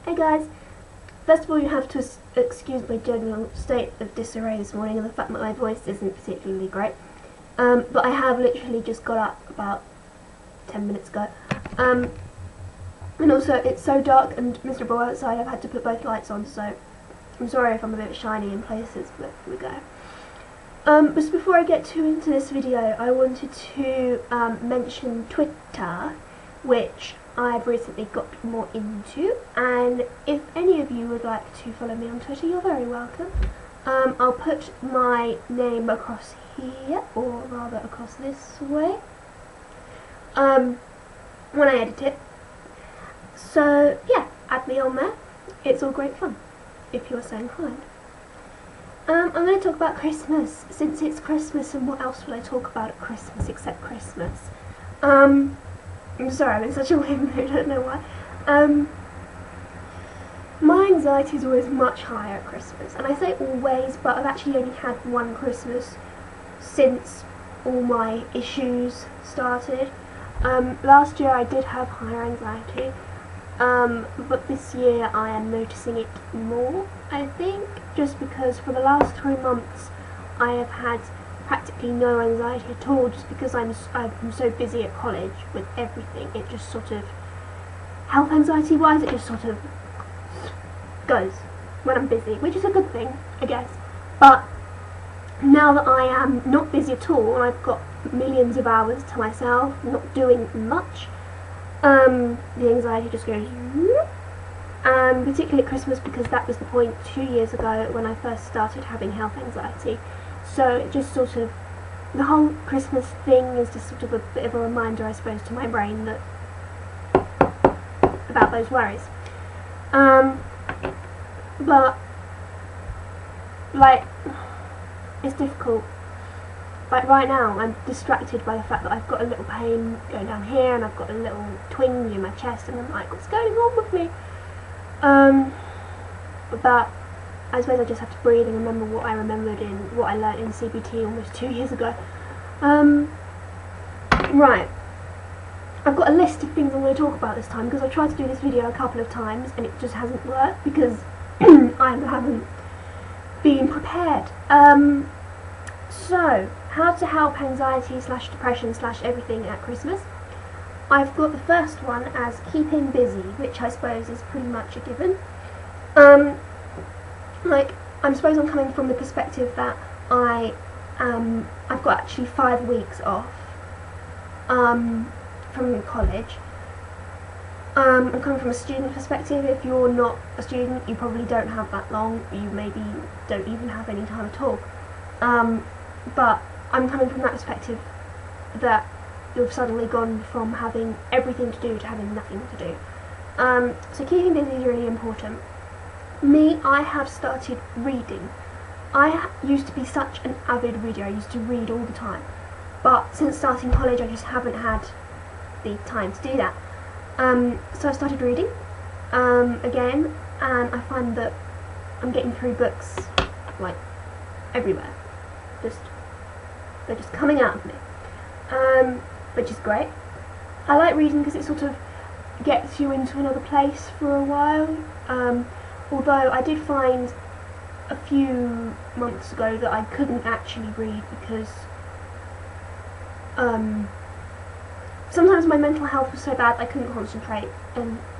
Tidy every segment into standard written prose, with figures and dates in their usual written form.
Hey guys, first of all you have to excuse my general state of disarray this morning and the fact that my voice isn't particularly great. But I have literally just got up about 10 minutes ago. And also it's so dark and miserable outside I've had to put both lights on, so I'm sorry if I'm a bit shiny in places, but here we go. But before I get into this video, I wanted to mention Twitter, which I've recently got more into, and if any of you would like to follow me on Twitter, you're very welcome. I'll put my name across here, or rather across this way, when I edit it. So yeah, add me on there. It's all great fun, if you're so inclined. I'm going to talk about Christmas, since it's Christmas, and what else will I talk about at Christmas except Christmas? I'm sorry, I'm in such a weird mood, I don't know why. My anxiety is always much higher at Christmas, and I say always, but I've actually only had one Christmas since all my issues started. Last year I did have higher anxiety, but this year I am noticing it more, I think, just because for the last 3 months I have had practically no anxiety at all, just because I'm so busy at college with everything. It just sort of, health anxiety wise, it just sort of goes when I'm busy, which is a good thing, I guess. But now that I am not busy at all and I've got millions of hours to myself, not doing much, the anxiety just goes, particularly at Christmas, because that was the point 2 years ago when I first started having health anxiety. So it just sort of, the whole Christmas thing is just sort of a bit of a reminder, I suppose, to my brain that about those worries. But like, it's difficult. Like right now I'm distracted by the fact that I've got a little pain going down here and I've got a little twinge in my chest, and I'm like, what's going on with me? But I suppose I just have to breathe and remember what I remembered in what I learnt in CBT almost 2 years ago. Right, I've got a list of things I'm going to talk about this time, because I've tried to do this video a couple of times and it just hasn't worked because I haven't been prepared. So, how to help anxiety / depression / everything at Christmas. I've got the first one as keeping busy, which I suppose is pretty much a given. Like, I suppose I'm coming from the perspective that I've got actually 5 weeks off from college. I'm coming from a student perspective. If you're not a student, you probably don't have that long. You maybe don't even have any time at all. But I'm coming from that perspective that you've suddenly gone from having everything to do to having nothing to do. So keeping busy is really important. Me, I have started reading. I used to be such an avid reader. I used to read all the time. But since starting college, I just haven't had the time to do that. So I started reading again, and I find that I'm getting through books like everywhere. They're just coming out of me, which is great. I like reading because it sort of gets you into another place for a while. Although I did find a few months ago that I couldn't actually read because sometimes my mental health was so bad I couldn't concentrate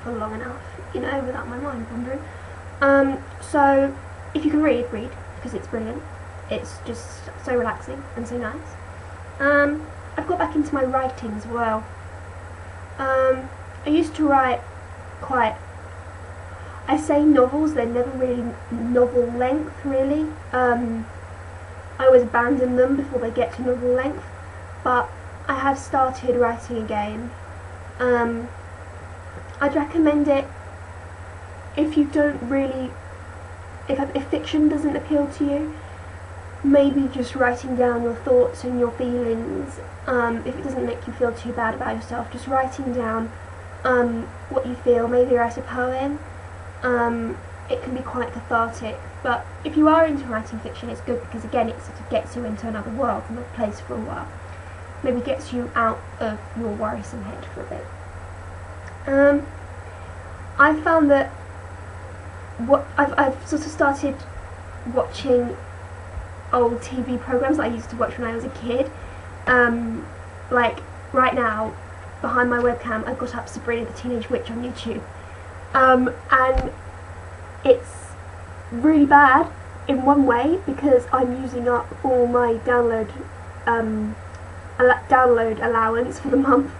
for long enough, without my mind wandering. So if you can read, because it's brilliant. It's just so relaxing and so nice. I've got back into my writing as well. I used to write I say novels, they're never really novel length, really. I always abandon them before they get to novel length, but I have started writing again. I'd recommend it if you don't really, if fiction doesn't appeal to you. Maybe just writing down your thoughts and your feelings. If it doesn't make you feel too bad about yourself, just writing down what you feel. Maybe write a poem. It can be quite cathartic. But if you are into writing fiction, it's good because again it sort of gets you into another world, another place for a while. Maybe gets you out of your worrisome head for a bit. I found that what I've sort of started watching old TV programs that I used to watch when I was a kid. Like right now, behind my webcam, I've got up Sabrina the Teenage Witch on YouTube, and it's really bad in one way because I'm using up all my download allowance for the month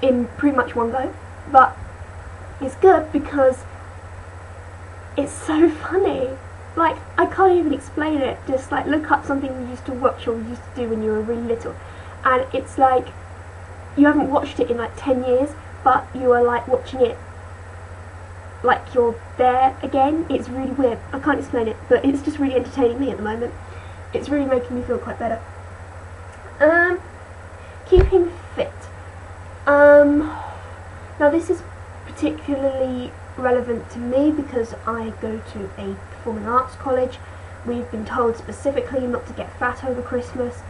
in pretty much one go, but it's good because it's so funny. Like, I can't even explain it. Just like look up something you used to watch or used to do when you were really little, and it's like you haven't watched it in like 10 years, but you are like watching it like you're there again. It's really weird. I can't explain it, but it's just really entertaining me at the moment. It's really making me feel quite better. Keeping fit. Now this is particularly relevant to me because I go to a performing arts college. We've been told specifically not to get fat over Christmas,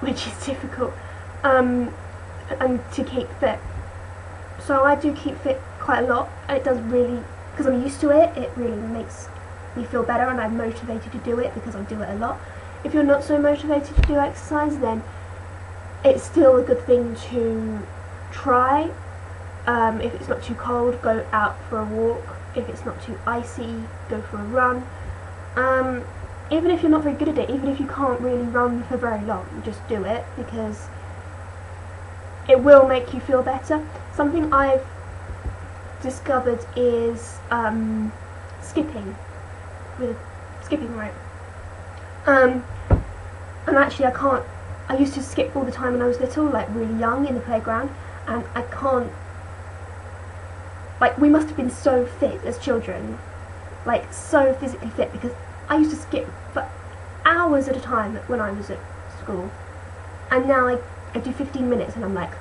which is difficult, and to keep fit. So I do keep fit quite a lot, and it does really, because I'm used to it, it really makes me feel better, and I'm motivated to do it because I do it a lot. If you're not so motivated to do exercise, then it's still a good thing to try. If it's not too cold, go out for a walk. If it's not too icy, go for a run. Even if you're not very good at it, even if you can't really run for very long, just do it because it will make you feel better. Something I've discovered is skipping with a skipping rope. And actually I used to skip all the time when I was little, like really young in the playground, and I can't, like we must have been so fit as children, like so physically fit, because I used to skip for hours at a time when I was at school, and now I do 15 minutes and I'm like,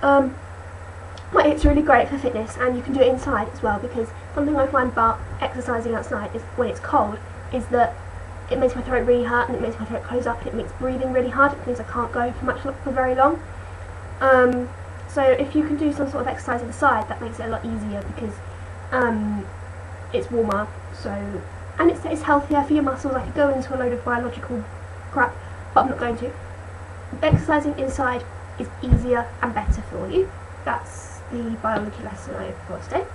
but it's really great for fitness, and you can do it inside as well, because something I find about exercising outside is when it's cold is that it makes my throat really hurt and it makes my throat close up and it makes breathing really hard. It means I can't go for very long. So if you can do some sort of exercise inside, that makes it a lot easier because it's warmer, so, and it's healthier for your muscles. I could go into a load of biological crap, but I'm not going to. Exercising inside is easier and better for you. That's the biology lesson I have for today.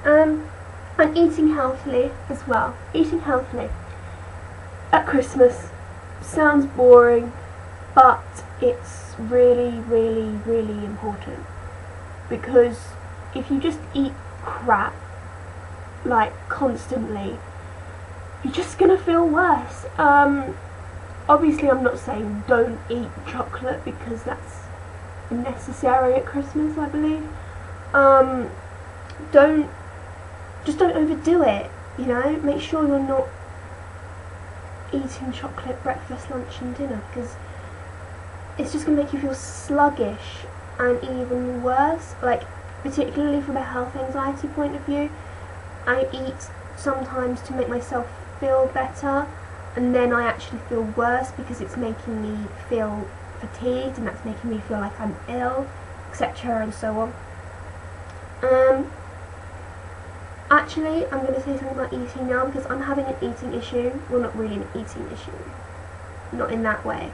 And eating healthily as well. Eating healthily at Christmas sounds boring, but it's really, really, really important, because if you just eat crap like constantly, you're just gonna feel worse. Obviously I'm not saying don't eat chocolate, because that's necessary at Christmas, I believe. Don't overdo it, you know. Make sure you're not eating chocolate breakfast, lunch and dinner, because it's just going to make you feel sluggish, and even worse, like particularly from a health anxiety point of view, I eat sometimes to make myself feel better, and then I actually feel worse because it's making me feel fatigued, and that's making me feel like I'm ill, etc. and so on. Actually, I'm going to say something about eating now, because I'm having an eating issue. Well, not really an eating issue, not in that way,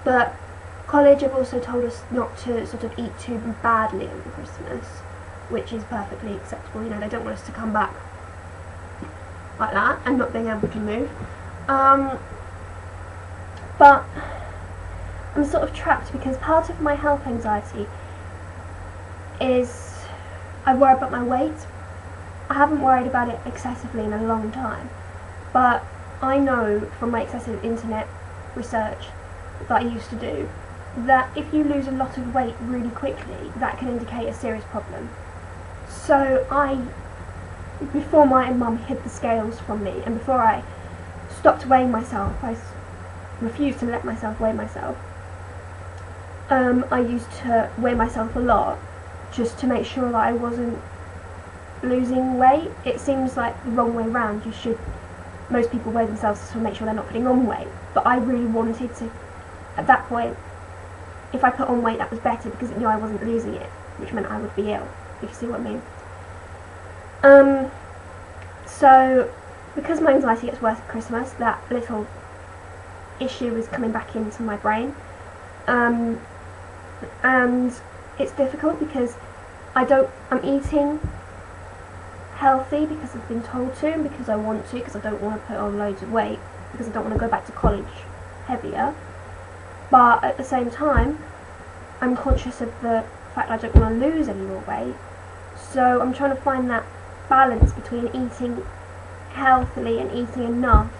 but college have also told us not to sort of eat too badly over Christmas, which is perfectly acceptable. You know, they don't want us to come back like that and not being able to move. But I'm sort of trapped, because part of my health anxiety is I worry about my weight. I haven't worried about it excessively in a long time, but I know from my excessive internet research that I used to do that if you lose a lot of weight really quickly, that can indicate a serious problem. So before my mum hid the scales from me, and before I stopped weighing myself, I refused to let myself weigh myself. I used to weigh myself a lot just to make sure that I wasn't losing weight. It seems like the wrong way round. Most people weigh themselves to make sure they're not putting on weight, but I really wanted to, at that point, if I put on weight that was better, because it knew I wasn't losing it, which meant I would be ill, if you see what I mean. So because my anxiety gets worse at Christmas, that little issue is coming back into my brain, and it's difficult because I'm eating healthy because I've been told to, and because I want to, because I don't want to put on loads of weight, because I don't want to go back to college heavier, but at the same time I'm conscious of the fact I don't want to lose any more weight, so I'm trying to find that balance between eating healthily and eating enough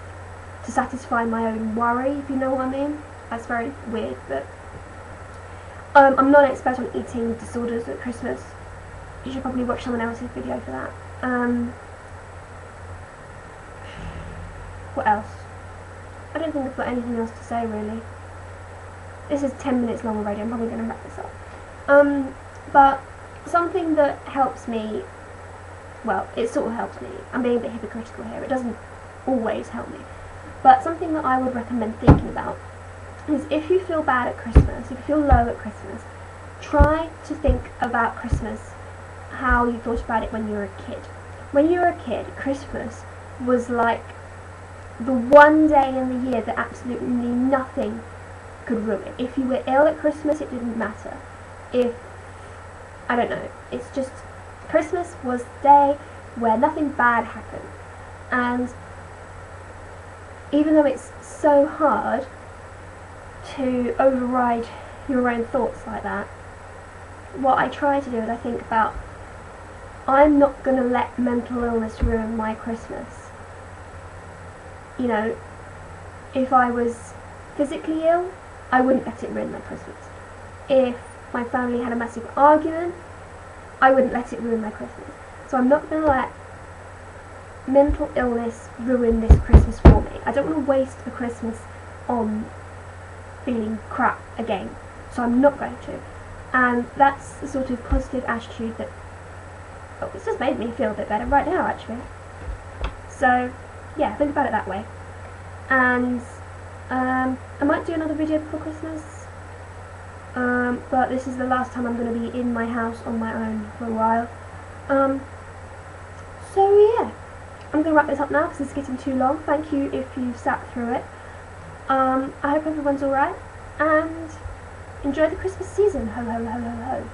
to satisfy my own worry, if you know what I mean. That's very weird, but I'm not an expert on eating disorders at Christmas. You should probably watch someone else's video for that. What else? I don't think I've got anything else to say really. This is 10 minutes long already, I'm probably going to wrap this up. But something that helps me, well, it sort of helps me, I'm being a bit hypocritical here, it doesn't always help me, but something that I would recommend thinking about is if you feel bad at Christmas, if you feel low at Christmas, try to think about Christmas how you thought about it when you were a kid. When you were a kid, Christmas was like the one day in the year that absolutely nothing could ruin. If you were ill at Christmas, it didn't matter. I don't know, it's just, Christmas was the day where nothing bad happened. And even though it's so hard to override your own thoughts like that, what I try to do is I think about, I'm not going to let mental illness ruin my Christmas. You know, if I was physically ill, I wouldn't let it ruin my Christmas. If my family had a massive argument, I wouldn't let it ruin my Christmas. So I'm not going to let mental illness ruin this Christmas for me. I don't want to waste a Christmas on feeling crap again, so I'm not going to. And that's the sort of positive attitude that, oh, it's just made me feel a bit better right now actually. So yeah, think about it that way. And I might do another video before Christmas, but this is the last time I'm going to be in my house on my own for a while. So yeah, I'm going to wrap this up now because it's getting too long. Thank you if you sat through it. I hope everyone's alright, and enjoy the Christmas season. Ho ho ho ho ho.